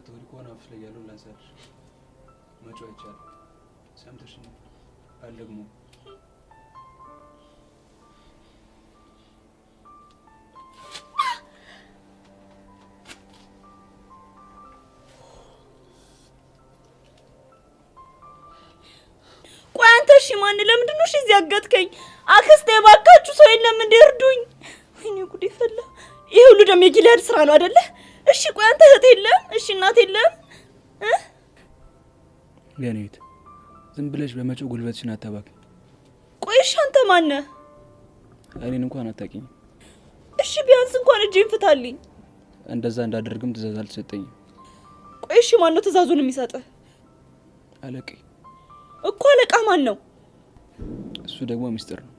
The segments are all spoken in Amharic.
ማተውሪ ከሆነ አፍሽ ላይ ያለው ላንሳልሽ መጮህ አይቻልም ሰምተሽ ነው አልደግሞ ቋንተሽ ማን ለምንድነው እሺ እዚህ ያጋጥከኝ አክስቴ ባካችሁ ሰው የለም እንዲርዱኝ ወይኔ ጉዴ ፈላ ይሄ ሁሉ ደም የጊልያድ ስራ ነው አይደለ እሺ ቋንተ እህት የለም እሺ እናት የለም ገኔት ዝም ብለሽ በመጮህ ጉልበትሽን አታባክ ቆይሽ አንተ ማን ነህ እኔን እንኳን አታውቂኝ እሺ ቢያንስ እንኳን እጄን ፍታልኝ እንደዛ እንዳደርግም ትእዛዝ አልተሰጠኝም ቆይሽ ማን ነው ትእዛዙን የሚሰጥህ አለቄ እኮ አለቃ ማን ነው እሱ ደግሞ ሚስጥር ነው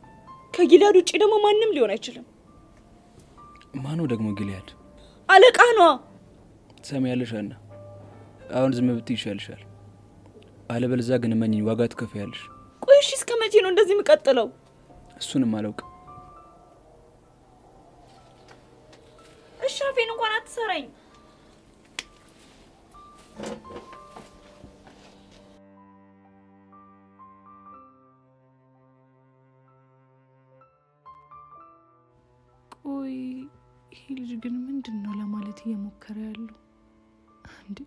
ከጊልያድ ውጪ ደግሞ ማንንም ሊሆን አይችልም ማኑ ደግሞ ጊልያድ አለቃ ነው ሰማያለሽ አና አሁን ዝም ብትይ ይሻልሻል አለበለዚያ ግን ማንኝ ዋጋ ትከፍያለሽ ቆይሽ እስከ መቼ ነው እንደዚህ የሚቀጥለው እሱንም አላውቅም እሺ አፌን እንኳን አትሰራኝ ቆይ ይሄ ልጅ ግን ምንድነው ለማለት እየሞከረ ያለው እንዴ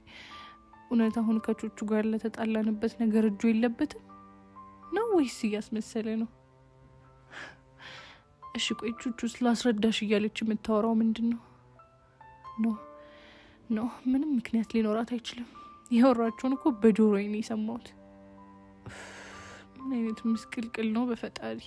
እውነት አሁን ከቾቹ ጋር ለተጣላንበት ነገር እጁ የለበትም ነው ወይስ እያስመሰለ ነው እሺ ቆይ ቾቹ ስላስረዳሽ እያለች የምታወራው ምንድነው ኖ ምንም ምክንያት ሊኖራት አይችልም ያወራችውን እኮ በጆሮዬ ነው የሰማሁት ምን አይነት ምስቅልቅል ነው በፈጣሪ